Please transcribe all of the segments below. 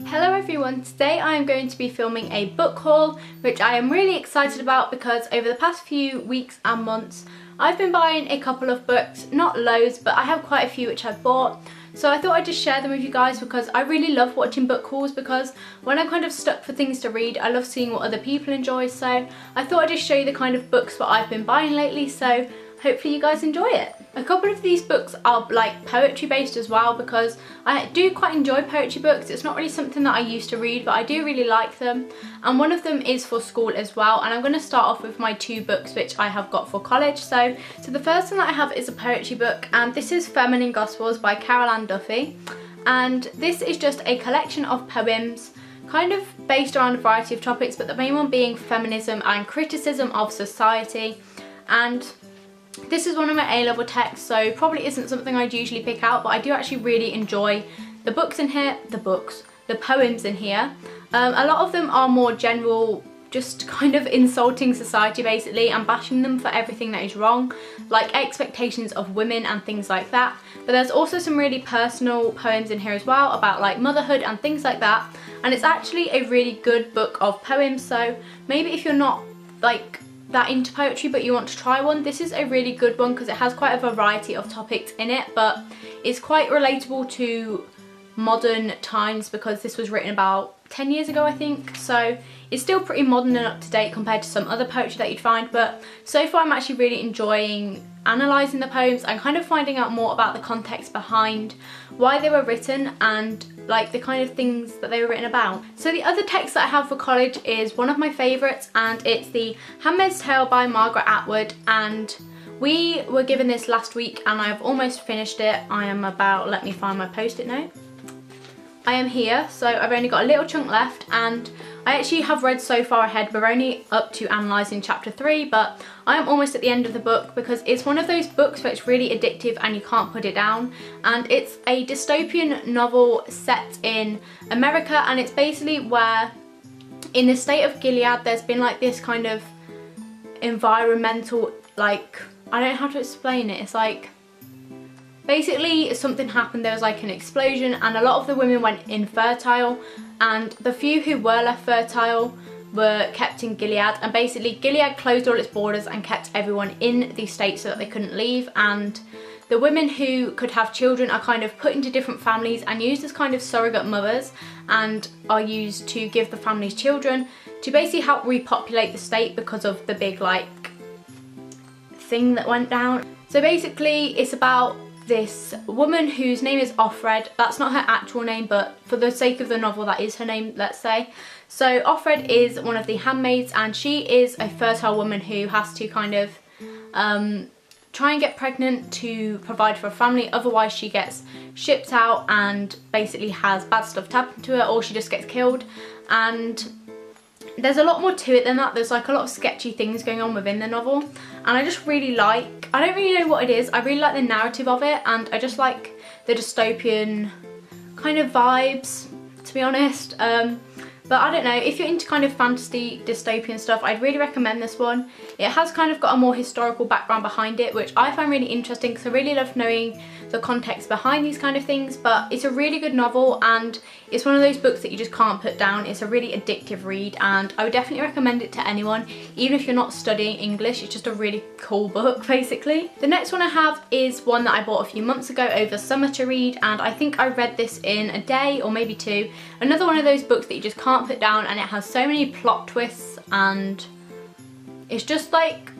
Hello everyone, today I am going to be filming a book haul which I am really excited about because over the past few weeks and months I've been buying a couple of books, not loads but I have quite a few which I've bought. So I thought I'd just share them with you guys because I really love watching book hauls, because when I'm kind of stuck for things to read I love seeing what other people enjoy, so I thought I'd just show you the kind of books that I've been buying lately, so hopefully you guys enjoy it. A couple of these books are like poetry based as well, because I do quite enjoy poetry books. It's not really something that I used to read, but I do really like them. And one of them is for school as well. And I'm going to start off with my two books which I have got for college. So the first one that I have is a poetry book, and this is Feminine Gospels by Carol Ann Duffy. And this is just a collection of poems kind of based around a variety of topics, but the main one being feminism and criticism of society. And this is one of my A-level texts, so probably isn't something I'd usually pick out, but I do actually really enjoy the books in here, the poems in here. A lot of them are more general, just kind of insulting society basically and bashing them for everything that is wrong, like expectations of women and things like that. But there's also some really personal poems in here as well about like motherhood and things like that. And it's actually a really good book of poems, so maybe if you're not like that into poetry but you want to try one, this is a really good one because it has quite a variety of topics in it, but it's quite relatable to modern times because this was written about 10 years ago I think, so it's still pretty modern and up to date compared to some other poetry that you'd find. But so far I'm actually really enjoying analysing the poems and kind of finding out more about the context behind why they were written and like the kind of things that they were written about. So the other text that I have for college is one of my favourites, and it's the Handmaid's Tale by Margaret Atwood, and we were given this last week and I've almost finished it. I am about, let me find my post-it note. I am here, so I've only got a little chunk left, and I actually have read so far ahead. We're only up to analysing chapter 3, but I am almost at the end of the book because it's one of those books where it's really addictive and you can't put it down. And it's a dystopian novel set in America, and it's basically where in the state of Gilead there's been like this kind of environmental, like, I don't know how to explain it, it's like basically something happened, there was like an explosion and a lot of the women went infertile, and the few who were left fertile were kept in Gilead, and basically Gilead closed all its borders and kept everyone in the state so that they couldn't leave. And the women who could have children are kind of put into different families and used as kind of surrogate mothers, and are used to give the families children to basically help repopulate the state because of the big like thing that went down. So basically it's about this woman whose name is Offred. That's not her actual name, but for the sake of the novel that is her name, let's say. So Offred is one of the handmaids, and she is a fertile woman who has to kind of try and get pregnant to provide for a family, otherwise she gets shipped out and basically has bad stuff happen to her, or she just gets killed. And there's a lot more to it than that. There's like a lot of sketchy things going on within the novel, and I just really like, I don't really know what it is, I really like the narrative of it, and I just like the dystopian kind of vibes, to be honest. But I don't know, if you're into kind of fantasy dystopian stuff, I'd really recommend this one. It has kind of got a more historical background behind it, which I find really interesting because I really love knowing the context behind these kind of things. But it's a really good novel, and it's one of those books that you just can't put down. It's a really addictive read, and I would definitely recommend it to anyone, even if you're not studying English. It's just a really cool book basically. The next one I have is one that I bought a few months ago over summer to read, and I think I read this in a day or maybe two. Another one of those books that you just can't put down, and it has so many plot twists and it's just like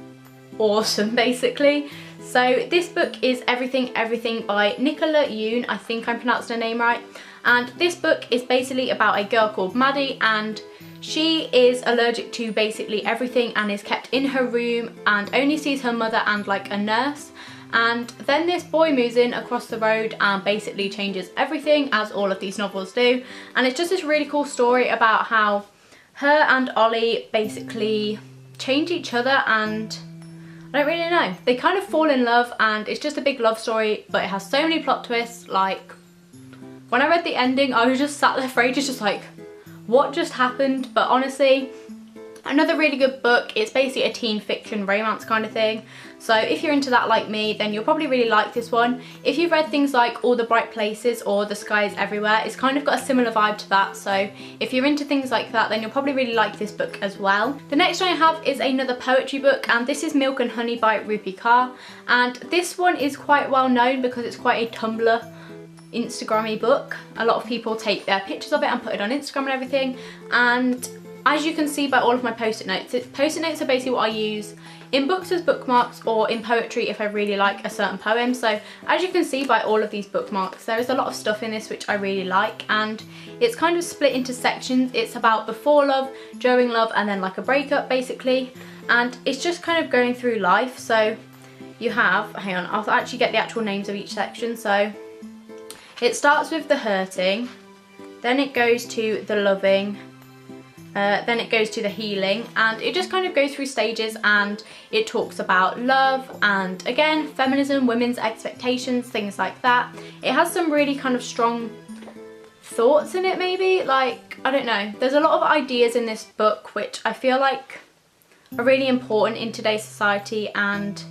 awesome basically. So this book is Everything by Nicola Yoon, I think I'm pronouncing her name right. And this book is basically about a girl called Maddie, and she is allergic to basically everything and is kept in her room and only sees her mother and like a nurse. And then this boy moves in across the road and basically changes everything, as all of these novels do. And it's just this really cool story about how her and Ollie basically change each other, and I don't really know, they kind of fall in love, and it's just a big love story, but it has so many plot twists. Like when I read the ending I was just sat there for ages just like, what just happened? But honestly Another really good book, it's basically a teen fiction romance kind of thing. So if you're into that like me, then you'll probably really like this one. If you've read things like All the Bright Places or The Sky is Everywhere, it's kind of got a similar vibe to that. So if you're into things like that, then you'll probably really like this book as well. The next one I have is another poetry book, and this is Milk and Honey by Rupi Kaur. And this one is quite well known because it's quite a Tumblr Instagrammy book. A lot of people take their pictures of it and put it on Instagram and everything. And as you can see by all of my post-it notes, post-it notes are basically what I use in books as bookmarks or in poetry if I really like a certain poem. So as you can see by all of these bookmarks, there is a lot of stuff in this which I really like, and it's kind of split into sections. It's about before love, during love, and then like a breakup basically. And it's just kind of going through life. So you have, hang on, I'll actually get the actual names of each section. So it starts with the hurting, then it goes to the loving, then it goes to the healing, and it just kind of goes through stages, and it talks about love and again feminism, women's expectations, things like that. It has some really kind of strong thoughts in it, maybe, like, I don't know, there's a lot of ideas in this book which I feel like are really important in today's society, and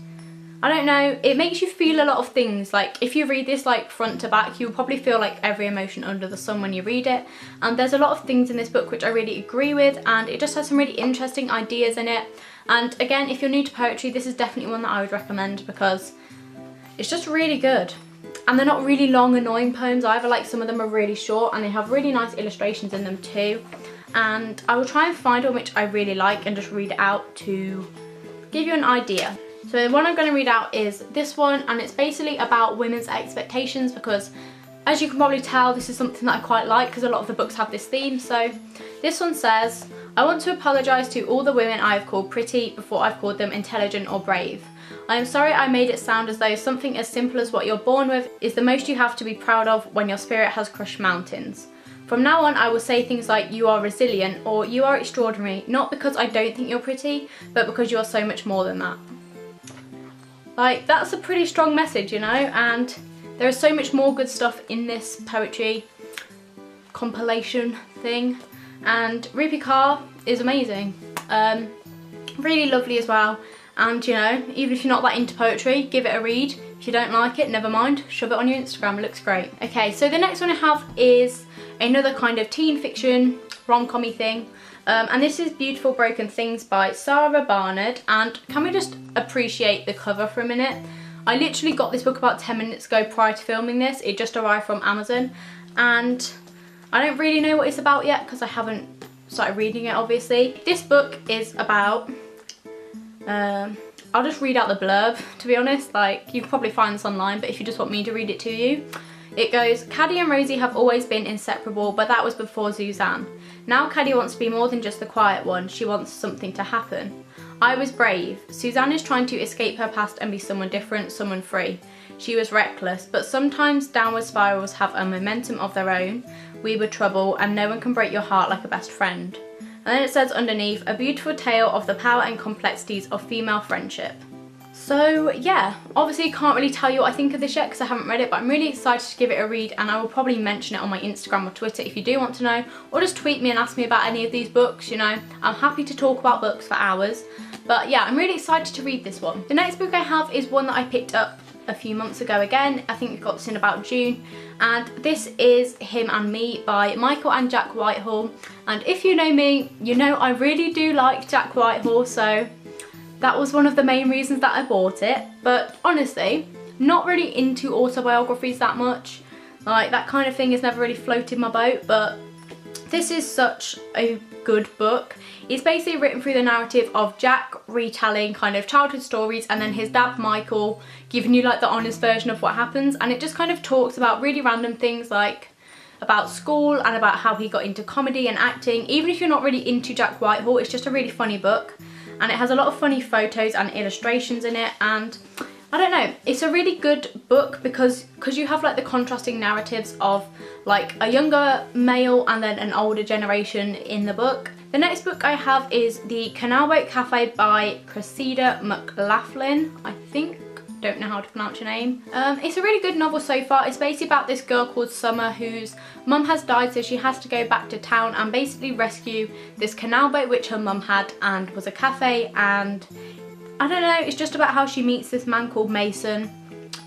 I don't know, it makes you feel a lot of things. Like if you read this like front to back, you'll probably feel like every emotion under the sun when you read it. And there's a lot of things in this book which I really agree with, and it just has some really interesting ideas in it. And again, if you're new to poetry, this is definitely one that I would recommend because it's just really good. And they're not really long annoying poems either, like some of them are really short and they have really nice illustrations in them too. And I will try and find one which I really like and just read it out to give you an idea. So the one I'm going to read out is this one, and it's basically about women's expectations because, as you can probably tell, this is something that I quite like because a lot of the books have this theme. So this one says, I want to apologise to all the women I have called pretty before I've called them intelligent or brave. I am sorry I made it sound as though something as simple as what you're born with is the most you have to be proud of when your spirit has crushed mountains. From now on, I will say things like you are resilient or you are extraordinary, not because I don't think you're pretty, but because you are so much more than that. Like, that's a pretty strong message, you know, and there is so much more good stuff in this poetry compilation thing, and Rupi Kaur is amazing, really lovely as well. And you know, even if you're not that into poetry, give it a read. If you don't like it, never mind, shove it on your Instagram, it looks great. Okay, so the next one I have is another kind of teen fiction rom-com-y thing. And this is Beautiful Broken Things by Sarah Barnard, and can we just appreciate the cover for a minute? I literally got this book about 10 minutes ago prior to filming this. It just arrived from Amazon, and I don't really know what it's about yet because I haven't started reading it, obviously. This book is about, I'll just read out the blurb, to be honest. Like, you can probably find this online, but if you just want me to read it to you. It goes, Caddy and Rosie have always been inseparable, but that was before Suzanne. Now Caddy wants to be more than just the quiet one, she wants something to happen. I was brave. Suzanne is trying to escape her past and be someone different, someone free. She was reckless, but sometimes downward spirals have a momentum of their own. We were trouble, and no one can break your heart like a best friend. And then it says underneath, a beautiful tale of the power and complexities of female friendship. So yeah, obviously can't really tell you what I think of this yet because I haven't read it, but I'm really excited to give it a read, and I will probably mention it on my Instagram or Twitter if you do want to know, or just tweet me and ask me about any of these books, you know. I'm happy to talk about books for hours, but yeah, I'm really excited to read this one. The next book I have is one that I picked up a few months ago again. I think we got this in about June, and this is Him and Me by Michael and Jack Whitehall. And if you know me, you know I really do like Jack Whitehall, so that was one of the main reasons that I bought it. But honestly, not really into autobiographies that much. Like, that kind of thing has never really floated my boat, but this is such a good book. It's basically written through the narrative of Jack retelling kind of childhood stories, and then his dad Michael giving you like the honest version of what happens, and it just kind of talks about really random things like about school and about how he got into comedy and acting. Even if you're not really into Jack Whitehall, it's just a really funny book. And it has a lot of funny photos and illustrations in it, and I don't know, it's a really good book because you have like the contrasting narratives of like a younger male and then an older generation in the book. The next book I have is The Canal Boat Cafe by Cressida McLaughlin, I think. don't know how to pronounce your name. It's a really good novel so far. It's basically about this girl called Summer whose mum has died, so she has to go back to town and basically rescue this canal boat which her mum had and was a cafe, and I don't know, it's just about how she meets this man called Mason.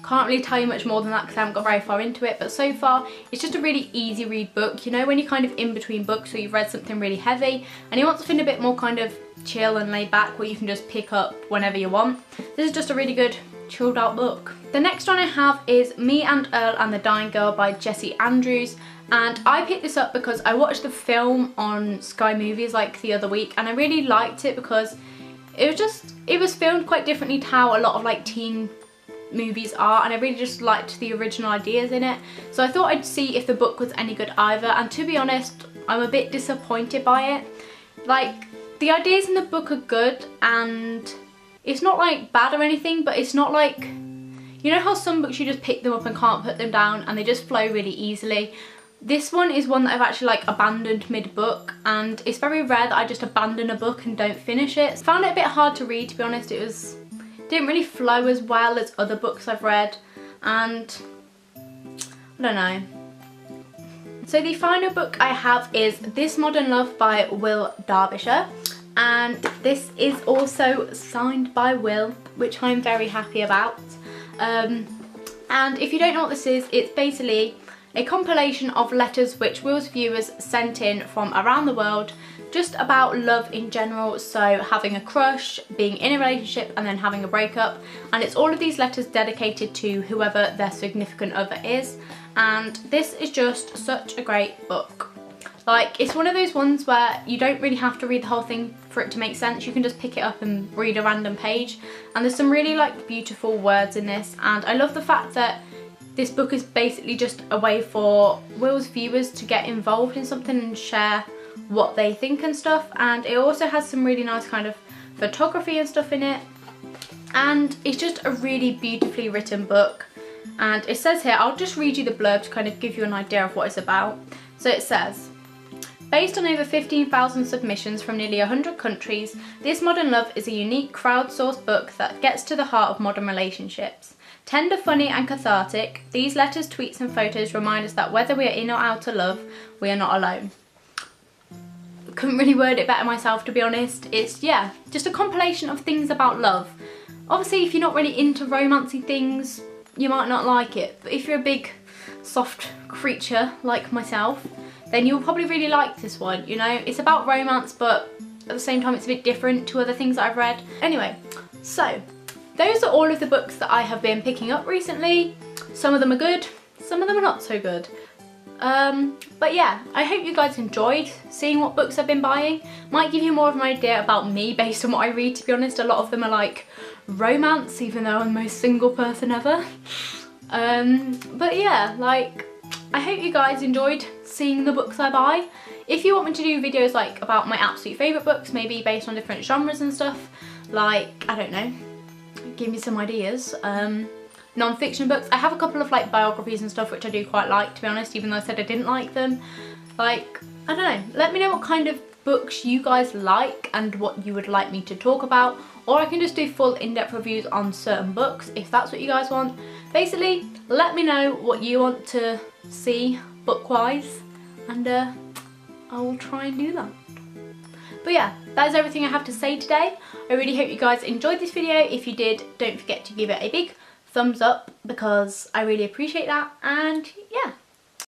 Can't really tell you much more than that because I haven't got very far into it, but so far it's just a really easy read book. You know, when you're kind of in between books or you've read something really heavy and you want something a bit more kind of chill and laid back where you can just pick up whenever you want, this is just a really good chilled out book. The next one I have is Me and Earl and the Dying Girl by Jessie Andrews, and I picked this up because I watched the film on Sky Movies like the other week and I really liked it because it was filmed quite differently to how a lot of like teen movies are, and I really just liked the original ideas in it, so I thought I'd see if the book was any good either, and to be honest I'm a bit disappointed by it. Like, the ideas in the book are good and it's not like bad or anything, but it's not like, you know how some books you just pick them up and can't put them down and they just flow really easily. This one is one that I've actually like abandoned mid-book, and it's very rare that I just abandon a book and don't finish it. Found it a bit hard to read, to be honest. Didn't really flow as well as other books I've read, and I don't know. So the final book I have is This Modern Love by Will Derbyshire, and this is also signed by Will, which I'm very happy about. And if you don't know what this is, it's basically a compilation of letters which Will's viewers sent in from around the world just about love in general, so having a crush, being in a relationship and then having a breakup, and it's all of these letters dedicated to whoever their significant other is, and this is just such a great book. Like, it's one of those ones where you don't really have to read the whole thing for it to make sense. You can just pick it up and read a random page, and there's some really like beautiful words in this, and I love the fact that this book is basically just a way for Will's viewers to get involved in something and share what they think and stuff, and it also has some really nice kind of photography and stuff in it, and it's just a really beautifully written book. And it says here, I'll just read you the blurb to kind of give you an idea of what it's about. So it says, based on over 15,000 submissions from nearly 100 countries, This Modern Love is a unique crowdsourced book that gets to the heart of modern relationships. Tender, funny and cathartic, these letters, tweets and photos remind us that whether we are in or out of love, we are not alone. Couldn't really word it better myself, to be honest. It's, yeah, just a compilation of things about love. Obviously, if you're not really into romancy things, you might not like it, but if you're a big soft creature like myself, then you'll probably really like this one. You know, it's about romance, but at the same time it's a bit different to other things that I've read. Anyway, so those are all of the books that I have been picking up recently. Some of them are good, some of them are not so good. But yeah, I hope you guys enjoyed seeing what books I've been buying. Might give you more of an idea about me based on what I read, to be honest. A lot of them are like romance, even though I'm the most single person ever. But yeah, like, I hope you guys enjoyed seeing the books I buy. If you want me to do videos like about my absolute favourite books, maybe based on different genres and stuff, like, I don't know, give me some ideas. Non-fiction books, I have a couple of like biographies and stuff which I do quite like, to be honest, even though I said I didn't like them. Like, I don't know, let me know what kind of books you guys like and what you would like me to talk about, or I can just do full in-depth reviews on certain books if that's what you guys want. Basically, let me know what you want to see book-wise, and I will try and do that. But yeah, that is everything I have to say today. I really hope you guys enjoyed this video. If you did, don't forget to give it a big thumbs up because I really appreciate that, and